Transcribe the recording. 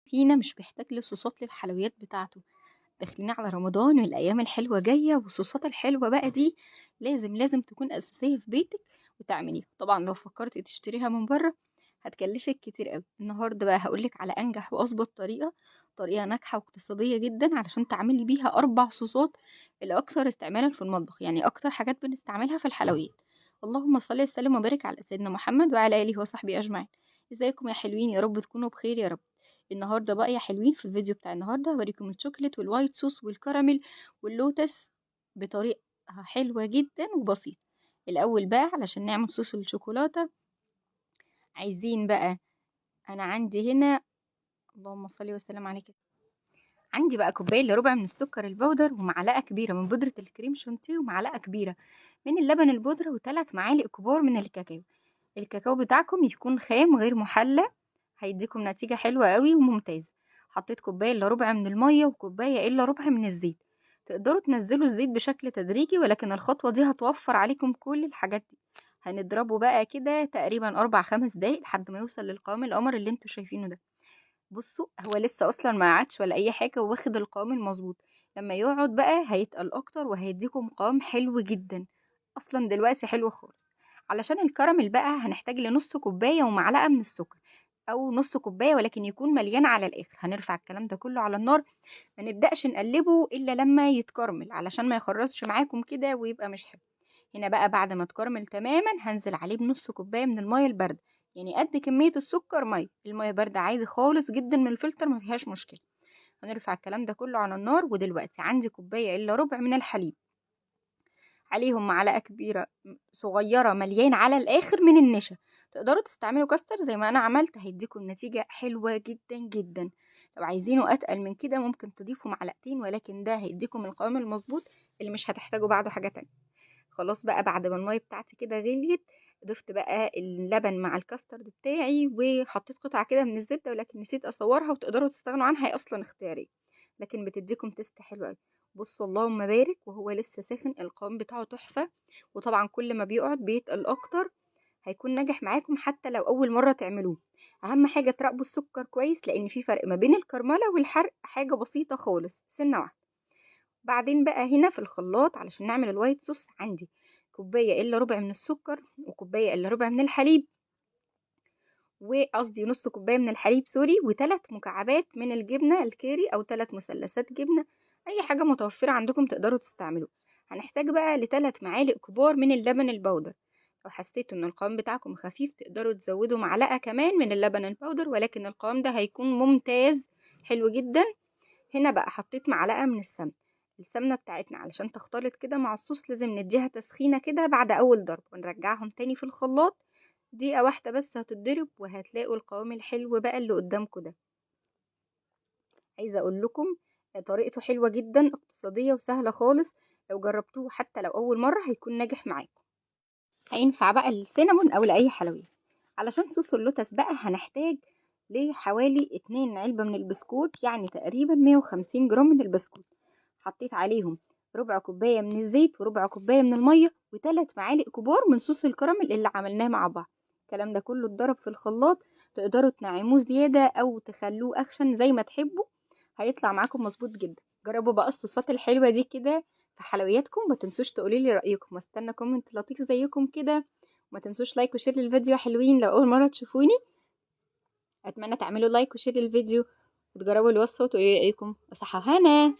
فينا مش محتاج لصوصات للحلويات بتاعته. داخلين على رمضان والأيام الحلوة جاية، والصوصات الحلوة بقى دي لازم تكون أساسية في بيتك وتعمليها. طبعا لو فكرتي تشتريها من بره هتكلفك كتير قوي. النهاردة بقى هقولك على أنجح وأظبط طريقة ناجحة واقتصادية جدا علشان تعملي بيها 4 صوصات الأكثر استعمالا في المطبخ، يعني أكتر حاجات بنستعملها في الحلويات. اللهم صل وسلم وبارك على سيدنا محمد وعلى آله وصحبه أجمعين. ازيكم يا حلوين؟ يا رب تكونوا بخير يا رب. النهارده بقى يا حلوين في الفيديو بتاع النهارده هوريكم الشوكليت والوايت صوص والكراميل واللوتس بطريقة حلوة جدا وبسيطة. الأول بقى علشان نعمل صوص الشوكولاتة عايزين بقى، أنا عندي هنا اللهم صل وسلم عليك، عندي بقى كوباية إلا ربع من السكر البودر، ومعلقة كبيرة من بودرة الكريم شانتيه، ومعلقة كبيرة من اللبن البودرة، وثلاث معالق كبار من الكاكاو. الكاكاو بتاعكم يكون خام غير محلى، هيديكم نتيجة حلوة قوي وممتازة. حطيت كوباية إلا ربع من المية وكوباية إلا ربع من الزيت. تقدروا تنزلوا الزيت بشكل تدريجي، ولكن الخطوة دي هتوفر عليكم كل الحاجات دي. هنضربه بقى كده تقريبا 4 5 دقايق لحد ما يوصل للقوام القمر اللي انتوا شايفينه ده. بصوا هو لسه اصلا ما قعدش ولا اي حاجه، واخد القوام المظبوط. لما يقعد بقى هيتقل اكتر وهيديكم قوام حلو جدا. اصلا دلوقتي حلو خالص. علشان الكراميل بقى هنحتاج لنص كوبايه ومعلقه من السكر، او نص كوبايه ولكن يكون مليان على الاخر. هنرفع الكلام ده كله على النار، ما نبداش نقلبه الا لما يتكرمل علشان ما يخرزش معاكم كده ويبقى مش حلو. هنا بقى بعد ما تكرمل تماما هنزل عليه بنص كوبايه من الميه البارده، يعني قد كميه السكر ميه. الميه بارده عادي خالص جدا من الفلتر، ما فيهاش مشكله. هنرفع الكلام ده كله على النار، ودلوقتي عندي كوبايه الا ربع من الحليب، عليهم معلقه كبيره صغيره مليان على الاخر من النشا. تقدروا تستعملوا كاستر زي ما انا عملت، هيديكم نتيجه حلوه جدا جدا. لو عايزينه اتقل من كده ممكن تضيفوا معلقتين، ولكن ده هيديكم القوام المظبوط اللي مش هتحتاجوا بعده حاجه تانية. خلاص بقى بعد ما المية بتاعتي كده غليت، ضفت بقى اللبن مع الكاسترد بتاعي، وحطيت قطعة كده من الزبدة ولكن نسيت اصورها، وتقدروا تستغنوا عنها، هي اصلا اختيارية لكن بتديكم تيست حلو قوي. بصوا اللهم بارك، وهو لسه ساخن القوام بتاعه تحفة. وطبعا كل ما بيقعد بيتقل اكتر، هيكون ناجح معاكم حتى لو اول مرة تعملوه. اهم حاجة تراقبوا السكر كويس، لان في فرق ما بين الكرملة والحرق، حاجة بسيطة خالص سنة واحدة. بعدين بقى هنا في الخلاط علشان نعمل الوايت صوص عندي كوباية إلا ربع من السكر، وكوباية إلا ربع من الحليب، وقصدي نص كوباية من الحليب سوري، وثلاث مكعبات من الجبنة الكيري أو 3 مثلثات جبنة. أي حاجة متوفرة عندكم تقدروا تستعملوه. هنحتاج بقى ل3 معالق كبار من اللبن البودر. لو حسيتوا ان القوام بتاعكم خفيف تقدروا تزودوا معلقة كمان من اللبن البودر، ولكن القوام ده هيكون ممتاز حلو جدا. هنا بقى حطيت معلقة من السمنة. السمنة بتاعتنا علشان تختلط كده مع الصوص لازم نديها تسخينة كده بعد أول ضرب، ونرجعهم تاني في الخلاط. دقيقة واحدة بس هتتضرب، وهتلاقوا القوام الحلو بقى اللي قدامكم ده. عايزة أقول لكم طريقته حلوة جدا، اقتصادية وسهلة خالص. لو جربتوه حتى لو أول مرة هيكون ناجح معاكم. هينفع بقى للسينامون أو لأي حلويات. علشان صوص اللوتس بقى هنحتاج لحوالي 2 علبة من البسكوت، يعني تقريبا 150 جرام من البسكوت. حطيت عليهم ربع كوباية من الزيت، وربع كوباية من المية، و3 معالق كبار من صوص الكراميل اللي عملناه مع بعض. الكلام ده كله اتضرب في الخلاط. تقدروا تنعموه زيادة أو تخلوه أخشن زي ما تحبوا، هيطلع معاكم مظبوط جدا. جربوا بقى الصوصات الحلوة دي كده في حلوياتكم. ما تنسوش تقولي لي رأيكم، واستنى كومنت لطيف زيكم كده. وما تنسوش لايك وشير للفيديو حلوين. لو أول مرة تشوفوني أتمنى تعملوا لايك وشير للفيديو، وتجربوا الوصفة وتقولي لي رأيكم. وصحة وهنا.